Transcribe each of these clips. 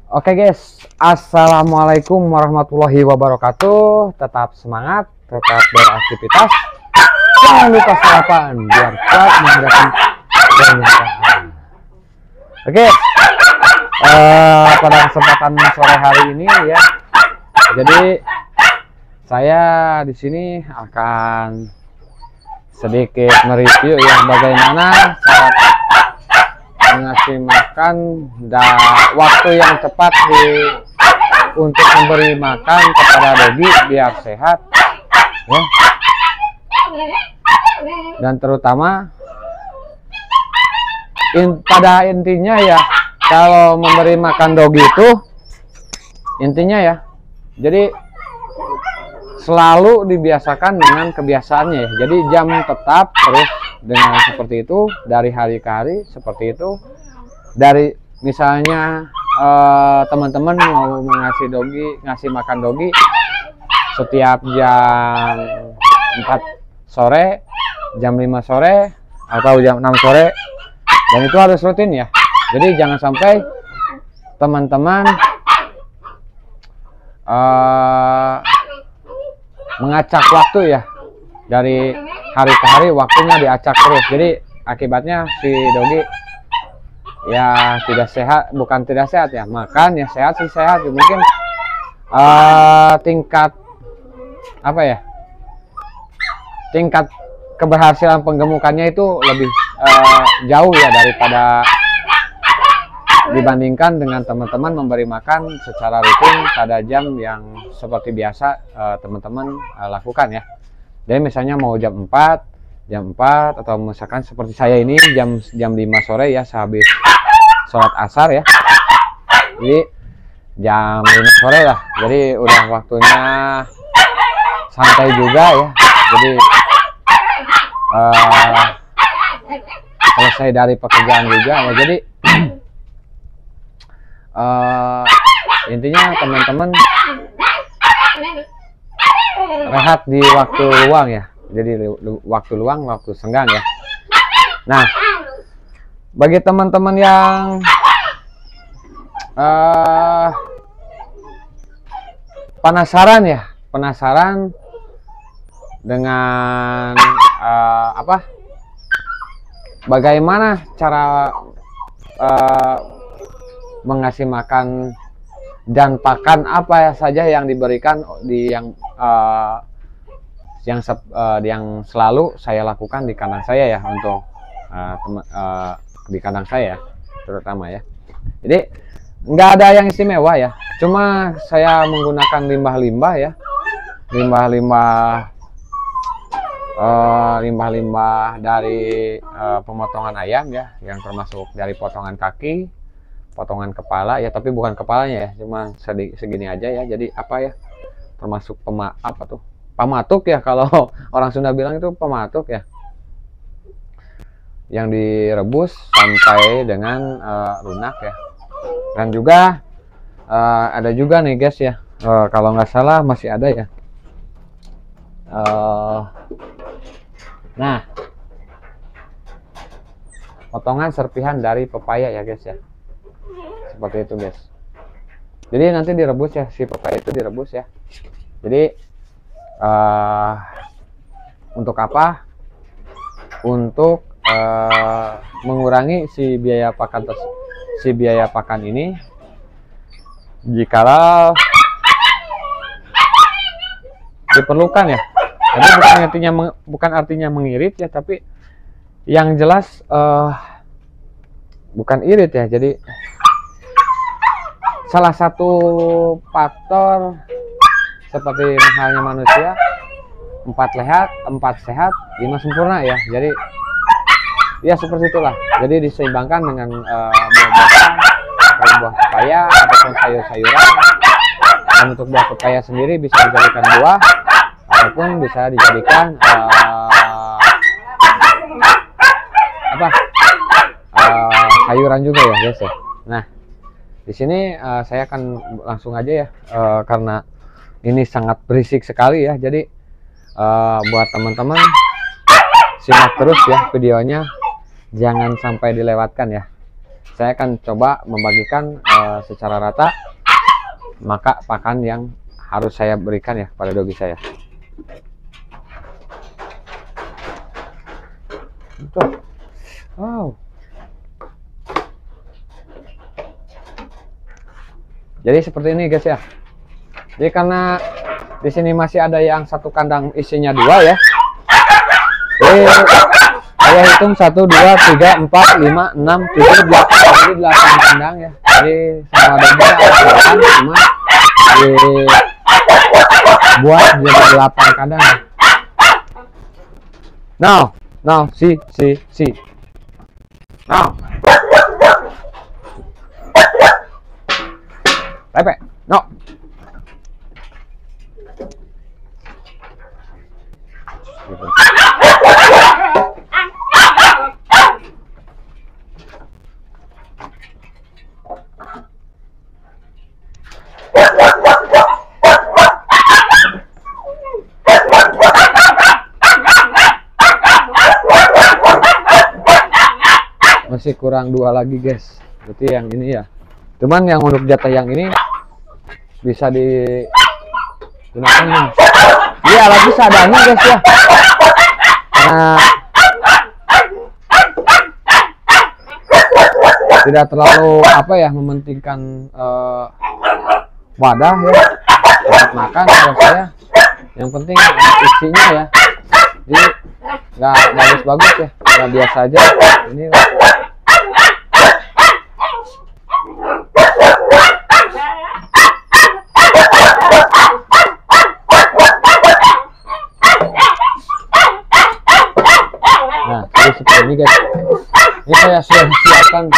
Oke guys, assalamualaikum warahmatullahi wabarakatuh. Tetap semangat, tetap beraktivitas. Jangan lupa sarapan biar kuat menghadapi kenyataan. Oke, pada kesempatan sore hari ini ya, jadi saya di sini akan sedikit mereview ya bagaimana cara mengasih makan dan waktu yang tepat untuk memberi makan kepada dogi biar sehat ya. Dan terutama pada intinya ya, kalau memberi makan dogi itu intinya ya, jadi selalu dibiasakan dengan kebiasaannya ya. Jadi jam tetap terus dengan seperti itu dari hari ke hari seperti itu. Dari misalnya teman-teman mau ngasih makan dogi setiap jam 4 sore, jam 5 sore atau jam 6 sore, dan itu harus rutin ya. Jadi jangan sampai teman-teman mengacak waktu ya, dari hari ke hari waktunya diacak terus. Jadi akibatnya si dogi ya tidak sehat, bukan tidak sehat ya, makan ya sehat sih sehat ya. Mungkin tingkat apa ya, tingkat keberhasilan penggemukannya itu lebih jauh ya daripada dibandingkan dengan teman-teman memberi makan secara rutin pada jam yang seperti biasa teman-teman lakukan ya. Jadi misalnya mau jam 4 atau misalkan seperti saya ini jam 5 sore ya, sehabis sholat asar ya. Jadi jam 5 sore lah. Jadi udah waktunya santai juga ya. Jadi selesai dari pekerjaan juga ya. Jadi intinya teman-teman rehat di waktu luang ya. Jadi waktu luang, waktu senggang ya. Nah, bagi teman-teman yang penasaran dengan bagaimana cara mengasih makan dan pakan apa saja yang diberikan yang selalu saya lakukan di kandang saya ya, untuk di kandang saya terutama ya. Jadi nggak ada yang istimewa ya, cuma saya menggunakan limbah-limbah ya, limbah-limbah dari pemotongan ayam ya, yang termasuk dari potongan kaki, potongan kepala ya, tapi bukan kepalanya ya, cuma segini aja ya. Jadi apa ya, termasuk pamatuk ya, kalau orang Sunda bilang itu pamatuk ya, yang direbus sampai dengan lunak ya. Dan juga ada juga nih guys ya, kalau nggak salah masih ada ya, nah potongan serpihan dari pepaya ya guys ya, seperti itu guys. Jadi nanti direbus ya, si pepaya itu direbus ya. Jadi untuk apa? Untuk mengurangi si biaya pakan ini jikalau diperlukan ya. Jadi bukan artinya mengirit ya, tapi yang jelas bukan irit ya. Jadi salah satu faktor seperti halnya manusia, 4 sehat 5 sempurna ya. Jadi ya seperti itulah. Jadi diseimbangkan dengan buah pepaya ataupun sayur-sayuran. Dan untuk buah pepaya sendiri bisa dijadikan buah ataupun bisa dijadikan sayuran juga ya guys ya. Nah, di sini saya akan langsung aja ya, karena ini sangat berisik sekali ya. Jadi buat teman-teman simak terus ya videonya, jangan sampai dilewatkan ya. saya akan coba membagikan secara rata maka pakan yang harus saya berikan ya pada dogi saya. Wow. Jadi seperti ini guys ya. Jadi karena di sini masih ada yang satu kandang isinya 2 ya. Jadi saya hitung 1, 2, 3, 4, 5, 6, 7, 8. Jadi 8 kandang ya. Jadi sama domba cuma dibuat jadi 8 kandang. Now, see. Now. Pepe, no. Masih kurang 2 lagi guys, berarti yang ini ya. Cuman yang untuk jatah yang ini bisa digunakan. Iya lagi seadanya guys ya. Karena tidak terlalu apa ya mementingkan wadah ya untuk makan buat saya. Yang penting isinya ya. Jadi nggak bagus-bagus ya, nggak biasa aja ini. Nah, jadi seperti ini guys. Ini saya sudah siapkan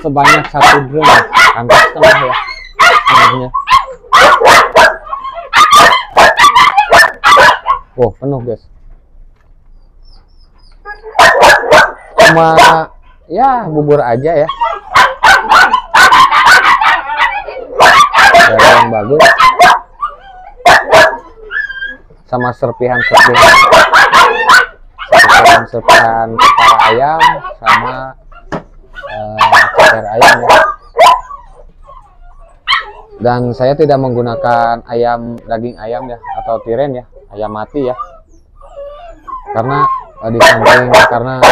sebanyak 1 drum ya, hampir setengah ya. Oh, penuh guys. Cuma ya bubur aja ya. Ada yang bagus. Sama serpihan kepala ayam sama ceker ayam ya. Dan saya tidak menggunakan daging ayam ya atau tiren ya, ayam mati ya. Karena di samping karena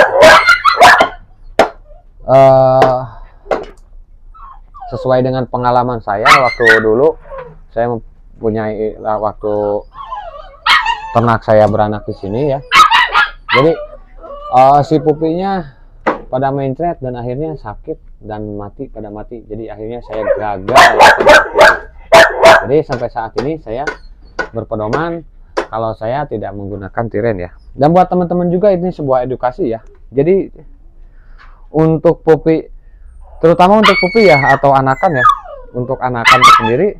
sesuai dengan pengalaman saya waktu dulu saya mempunyai waktu ternak saya beranak di sini ya. Jadi si pupinya pada mencret dan akhirnya sakit dan pada mati. Jadi akhirnya saya gagal. Jadi sampai saat ini saya berpedoman kalau saya tidak menggunakan tiren ya. Dan buat teman-teman juga ini sebuah edukasi ya. Jadi untuk pupi, terutama untuk pupi ya atau anakan ya, untuk anakan sendiri,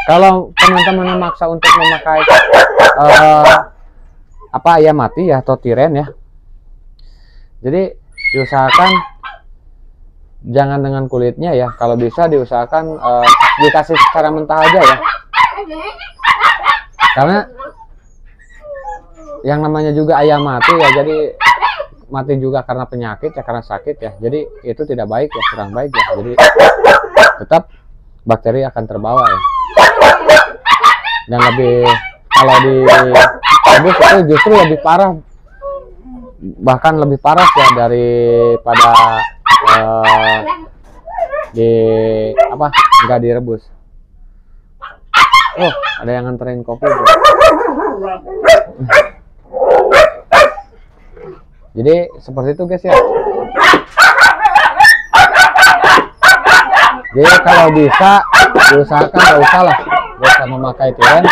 kalau teman-teman memaksa untuk memakai ayam mati ya atau tiren ya, jadi diusahakan jangan dengan kulitnya ya. Kalau bisa diusahakan dikasih secara mentah aja ya, karena yang namanya juga ayam mati ya, jadi mati juga karena penyakit ya, karena sakit ya. Jadi itu tidak baik ya, kurang baik ya. Jadi tetap bakteri akan terbawa ya. Dan lebih kalau di rebus itu justru lebih parah, bahkan lebih parah ya daripada nggak direbus. Oh, ada yang nganterin kopi tuh. Jadi seperti itu guys ya. Jadi kalau bisa diusahakan nggak usah lah, nggak usah memakai tiren.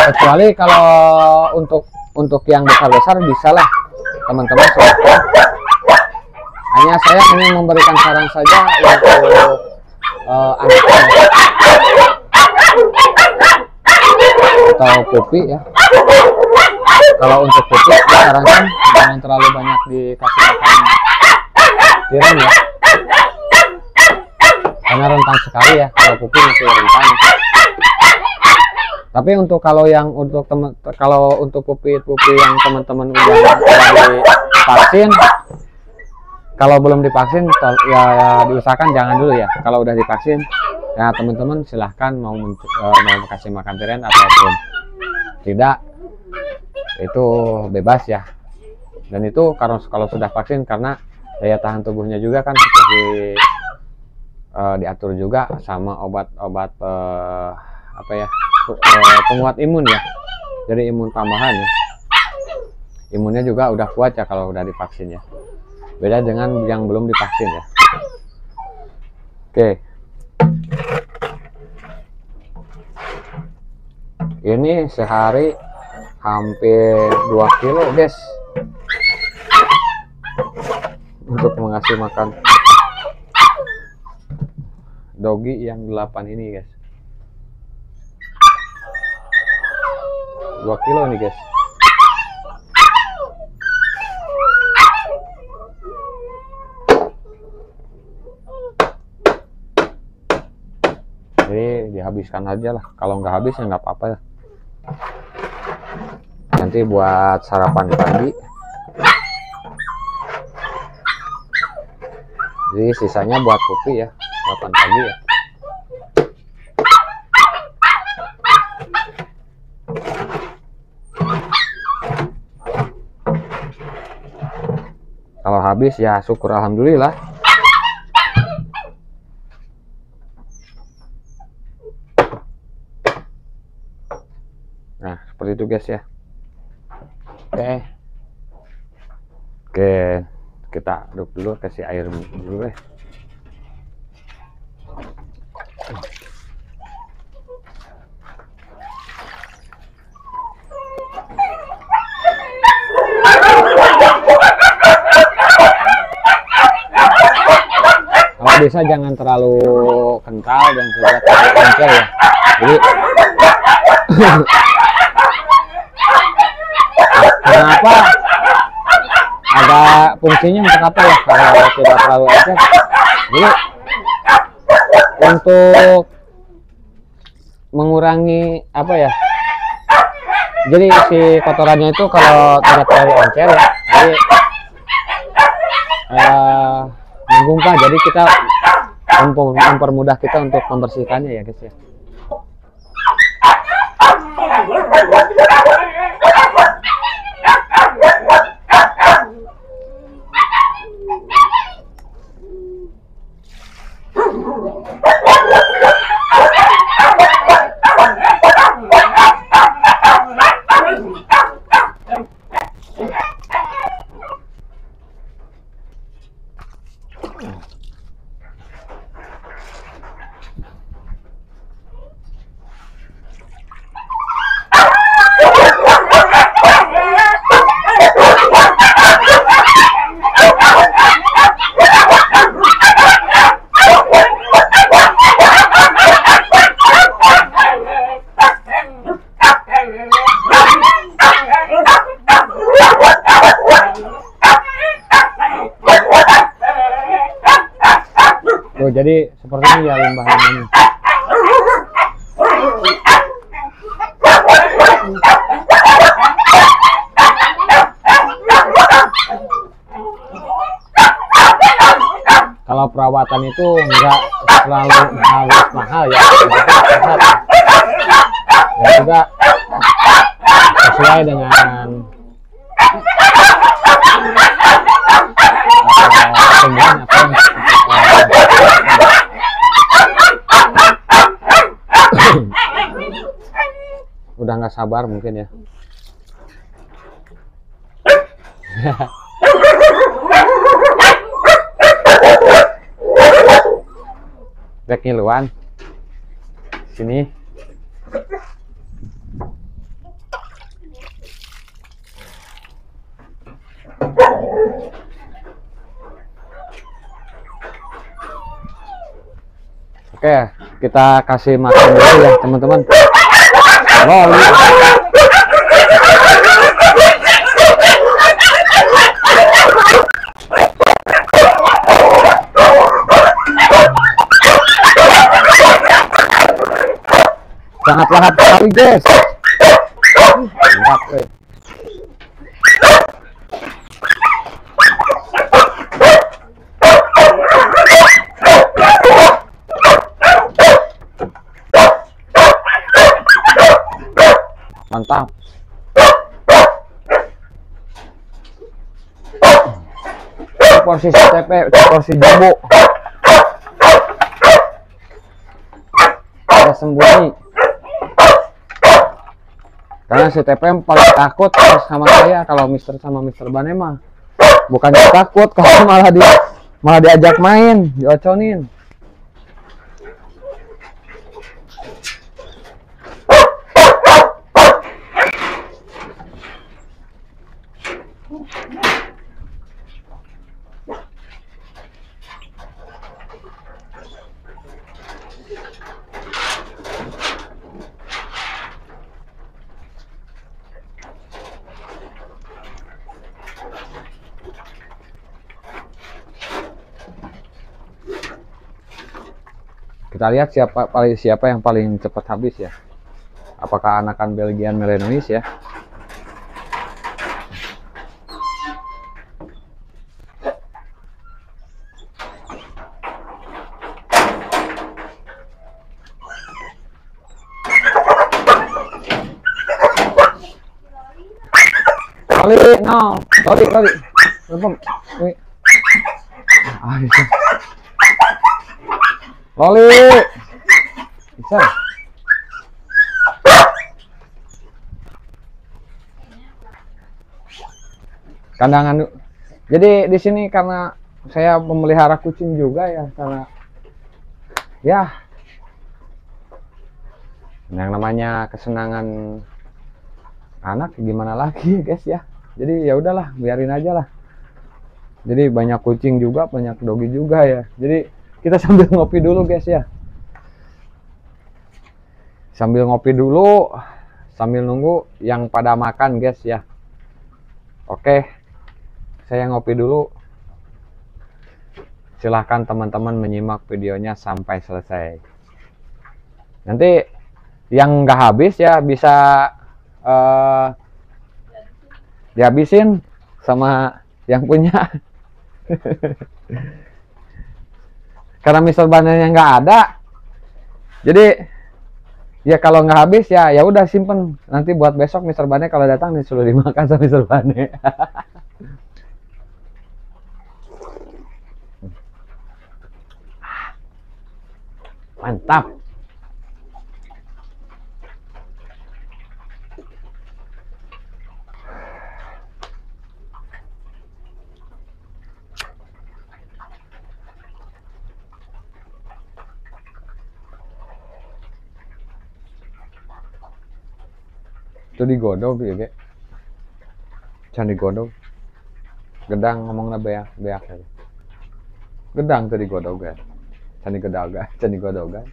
Kecuali kalau untuk yang besar-besar bisa lah teman-teman. Hanya saya ingin memberikan saran saja untuk anak atau pupi ya. Kalau untuk pupi disarankan jangan terlalu banyak dikasih makan tiren ya, karena rentan sekali ya kalau pupi masih rentan. Tapi untuk untuk pupi yang teman-teman udah divaksin kalau belum divaksin ya diusahakan jangan dulu ya. Kalau udah divaksin ya teman-teman silahkan mau kasih makan tiren ataupun tidak, itu bebas ya. Dan itu kalau sudah vaksin, karena daya tahan tubuhnya juga kan seperti diatur juga sama obat-obat penguat imun ya. Jadi imun tambahan ya. Imunnya juga udah kuat ya kalau udah divaksin ya. Beda dengan yang belum divaksin ya. Oke. Ini sehari hampir 2 kilo guys untuk mengasih makan dogi yang 8 ini guys. 2 kilo nih guys. Jadi dihabiskan aja lah. Kalau nggak habis ya nggak apa-apa ya. Nanti buat sarapan pagi. Jadi sisanya buat kopi ya, sarapan pagi ya. Kalau habis ya syukur alhamdulillah. Nah, seperti itu guys ya. Oke, kita aduk dulu, kasih air dulu deh. Kalau bisa jangan terlalu kental dan juga terlalu encer ya. Jadi kenapa ada fungsinya untuk apa ya kalau tidak terlalu encer? Jadi untuk mengurangi apa ya? Jadi si kotorannya itu kalau tidak terlalu encer ya, jadi menggungkah. Jadi kita mempermudah kita untuk membersihkannya ya guys ya. Tuh, jadi seperti ini ya limbah-limbahnya. Kalau perawatan itu enggak terlalu harus mahal ya, dan juga sesuai dengan tumbuhan apa udah nggak sabar mungkin ya. Rek ngiluan sini. Oke, kita kasih makan dulu ya teman-teman. Sangat lahap sekali guys. Mantap, Mantap. Porsi CTP, porsi jumbo. Ada sembunyi. Karena CTP paling takut sama saya kalau Mister sama Mister Bane mah. Bukannya takut, kalau malah diajak main, dioconin. Kita lihat siapa yang paling cepat habis ya. Apakah anakan Belgian Malinois ya? Loli, no, loli. Lempem. Loli. Bisa. Kandangan. Jadi di sini karena saya memelihara kucing juga ya, karena ya yang namanya kesenangan anak gimana lagi guys ya. Jadi ya udahlah, biarin aja lah. Jadi banyak kucing juga, banyak dogi juga ya. Jadi kita sambil ngopi dulu guys ya. Sambil ngopi dulu, sambil nunggu yang pada makan guys ya. Oke, saya ngopi dulu. Silahkan teman-teman menyimak videonya sampai selesai. Nanti yang nggak habis ya bisa dihabisin sama yang punya. Karena Mister Bane yang nggak ada, jadi ya kalau nggak habis ya udah simpen, nanti buat besok Mister Bane kalau datang disuruh dimakan sama Mister Bane. Mantap. Itu digodog ya kek, can digodog. Gedang ngomongnya beak aja. Gedang tuh digodog ya, can digodog kan.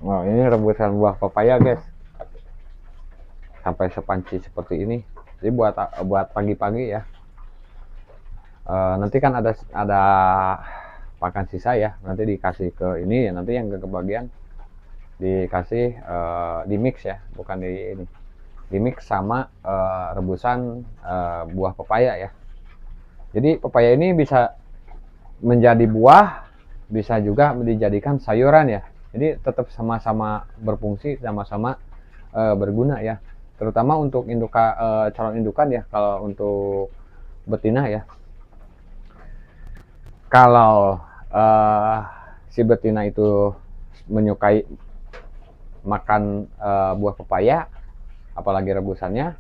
Wow, ini rebusan buah pepaya guys, sampai sepanci seperti ini. Jadi buat pagi-pagi ya. Nanti kan ada makan sisa ya, nanti dikasih ke ini ya, nanti yang kebagian dikasih di mix ya, bukan di ini, di mix sama rebusan buah pepaya ya. Jadi pepaya ini bisa menjadi buah, bisa juga dijadikan sayuran ya. Jadi tetap sama-sama berfungsi, sama-sama berguna ya. Terutama untuk calon indukan ya. Kalau untuk betina ya, kalau si betina itu menyukai makan buah pepaya, apalagi rebusannya,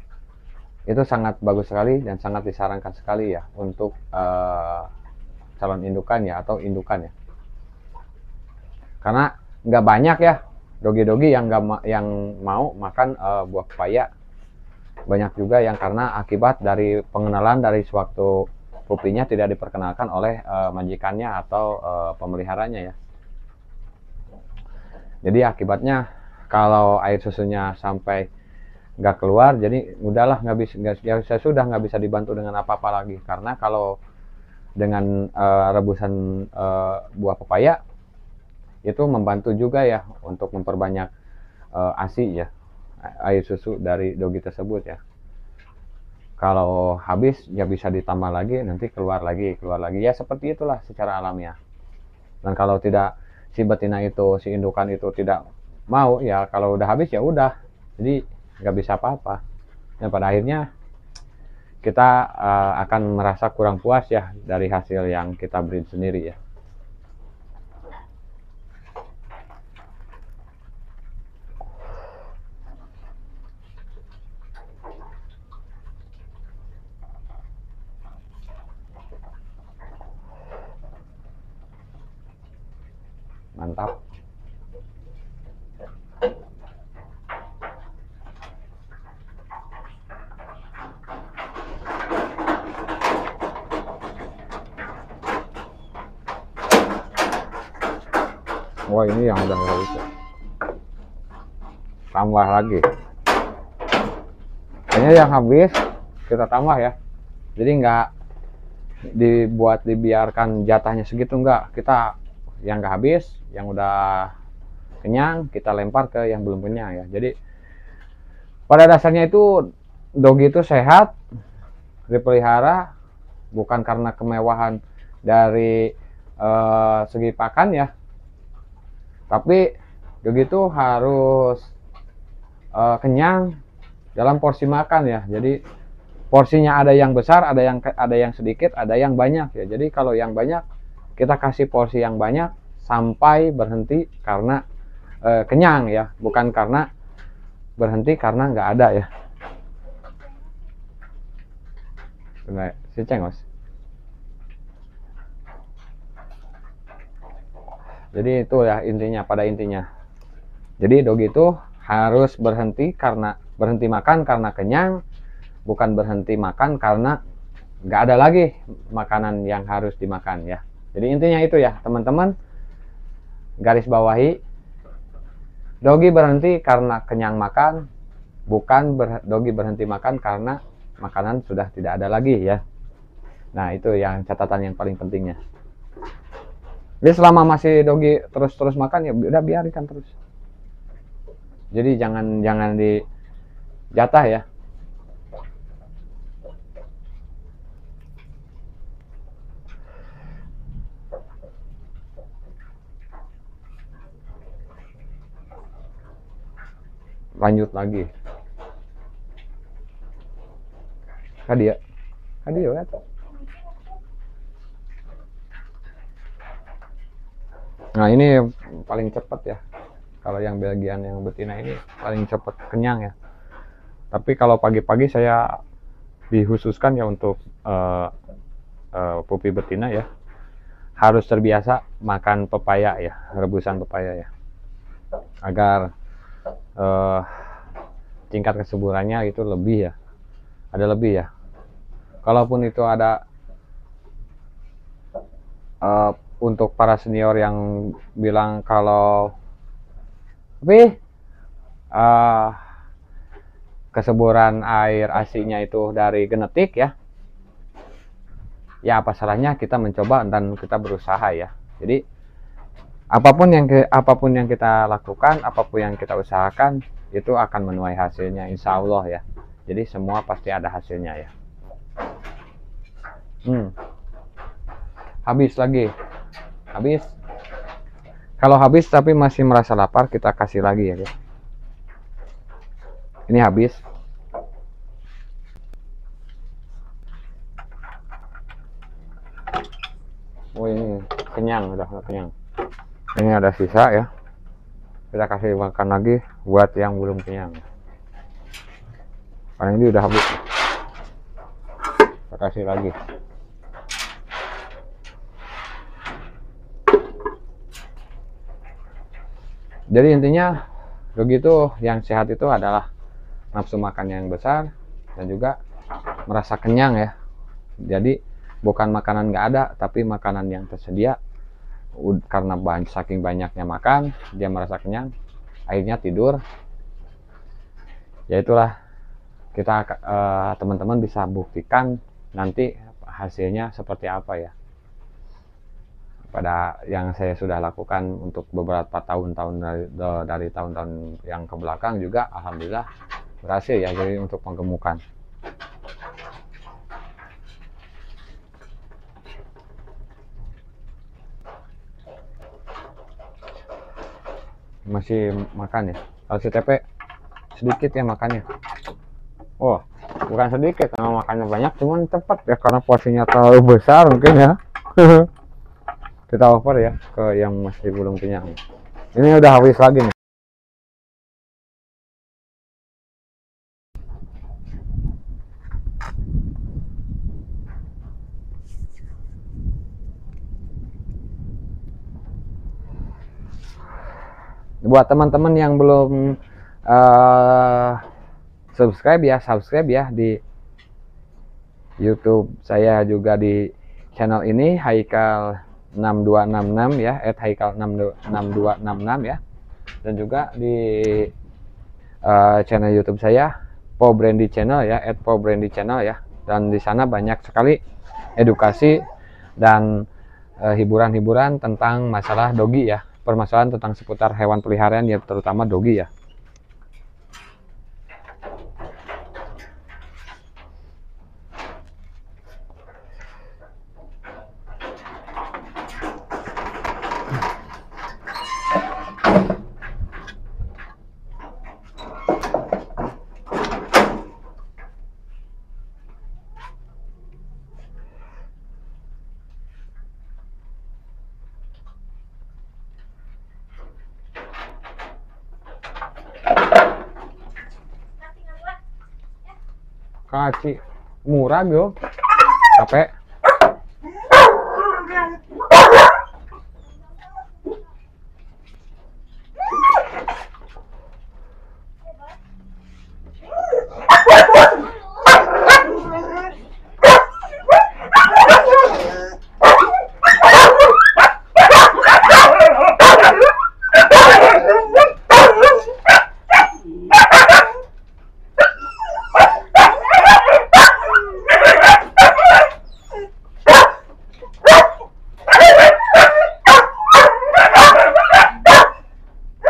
itu sangat bagus sekali dan sangat disarankan sekali ya untuk calon indukan ya, atau indukan ya. Karena nggak banyak ya dogi-dogi yang mau makan buah pepaya. Banyak juga yang karena akibat dari pengenalan dari sewaktu pupinya tidak diperkenalkan oleh majikannya atau pemeliharanya ya. Jadi akibatnya kalau air susunya sampai nggak keluar, jadi udahlah, nggak bisa, saya sudah nggak bisa dibantu dengan apa-apa lagi. Karena kalau dengan rebusan buah pepaya itu membantu juga ya untuk memperbanyak ASI ya, air susu dari dogi tersebut ya. Kalau habis ya bisa ditambah lagi, nanti keluar lagi ya, seperti itulah secara alamiah. Dan kalau tidak, si betina itu, si indukan itu tidak mau ya, kalau udah habis ya udah, jadi nggak bisa apa-apa. Dan pada akhirnya kita akan merasa kurang puas ya dari hasil yang kita breed sendiri ya. Mantap. Wah, ini yang udah nggak bisa. Tambah lagi. Kayaknya yang habis kita tambah ya. Jadi nggak dibiarkan jatahnya segitu, enggak. Kita yang nggak habis, yang udah kenyang, kita lempar ke yang belum kenyang ya. Jadi pada dasarnya itu dogi itu sehat, dipelihara bukan karena kemewahan dari segi pakan ya, tapi begitu harus kenyang dalam porsi makan ya. Jadi porsinya ada yang besar, ada yang sedikit, ada yang banyak ya. Jadi kalau yang banyak kita kasih porsi yang banyak sampai berhenti karena kenyang ya, bukan karena berhenti karena nggak ada ya. Benar, si cengos. Jadi itu ya intinya, pada intinya. Jadi dogi itu harus berhenti makan karena kenyang, bukan berhenti makan karena nggak ada lagi makanan yang harus dimakan ya. Jadi intinya itu ya teman-teman, garis bawahi, dogi berhenti karena kenyang makan, bukan dogi berhenti makan karena makanan sudah tidak ada lagi ya. Nah itu yang catatan yang paling pentingnya. Jadi selama masih dogi terus makan ya udah biarkan terus. Jadi jangan dijatah ya. Lanjut lagi. Kadia ya. Nah ini paling cepat ya. Kalau yang Belgian yang betina ini paling cepat kenyang ya. Tapi kalau pagi-pagi saya dikhususkan ya untuk pupi betina ya, harus terbiasa makan pepaya ya, rebusan pepaya ya, agar tingkat kesuburannya itu lebih ya, ada lebih ya. Kalaupun itu ada untuk para senior yang bilang kalau kesuburan air ASI-nya itu dari genetik ya, ya apa salahnya kita mencoba dan kita berusaha ya. Jadi apapun yang kita lakukan, apapun yang kita usahakan, itu akan menuai hasilnya insya Allah ya. Jadi semua pasti ada hasilnya ya. Habis lagi. Habis. Kalau habis tapi masih merasa lapar, kita kasih lagi ya. Ini habis. Oh ini kenyang, udah kenyang. Ini ada sisa ya. Kita kasih makan lagi buat yang belum kenyang. Karena ini udah habis. Kita kasih lagi. Jadi intinya begitu, yang sehat itu adalah nafsu makan yang besar dan juga merasa kenyang ya. Jadi bukan makanan nggak ada, tapi makanan yang tersedia. Karena saking banyaknya makan, dia merasa kenyang, akhirnya tidur. Ya itulah kita teman-teman bisa buktikan nanti hasilnya seperti apa ya. Pada yang saya sudah lakukan untuk beberapa tahun-tahun dari tahun-tahun yang kebelakang juga alhamdulillah berhasil ya, jadi untuk penggemukan. Masih makan ya, kalau si TP sedikit ya makannya. Oh, bukan sedikit, karena makannya banyak, cuman cepat ya karena porsinya terlalu besar mungkin ya. Kita over ya ke yang masih belum kenyang. Ini udah habis lagi nih. Buat teman-teman yang belum subscribe ya di YouTube saya, juga di channel ini Haikal 6266 ya, @haikal 6266 ya, dan juga di channel YouTube saya Po Brandy Channel ya, @Po Brandy Channel ya, dan di sana banyak sekali edukasi dan hiburan-hiburan tentang masalah dogi ya, permasalahan tentang seputar hewan peliharaan ya, terutama dogi ya. Kaci murah bro, capek.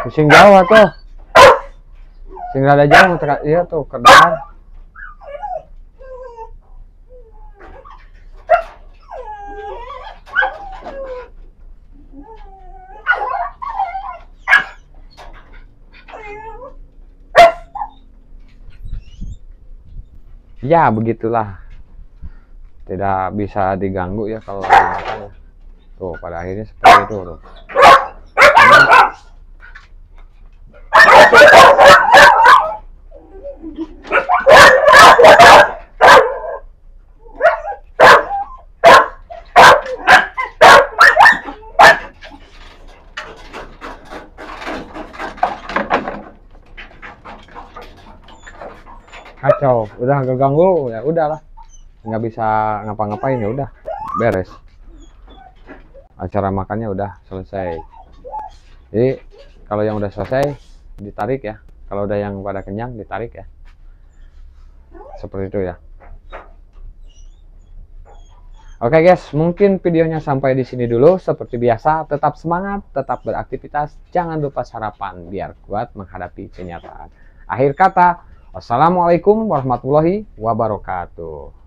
Kucing Jawa tuh, sing rada jauh iya tuh kerjaan. Ya begitulah, tidak bisa diganggu ya kalau lagi makan ya. Tuh pada akhirnya seperti itu tuh. Kacau, udah keganggu ya udahlah, nggak bisa ngapa-ngapain ya udah beres, acara makannya udah selesai. Jadi kalau yang udah selesai ditarik ya, kalau udah yang pada kenyang ditarik ya, seperti itu ya. Oke guys, mungkin videonya sampai di sini dulu. Seperti biasa, tetap semangat, tetap beraktivitas, jangan lupa sarapan biar kuat menghadapi kenyataan. Akhir kata, wassalamualaikum warahmatullahi wabarakatuh.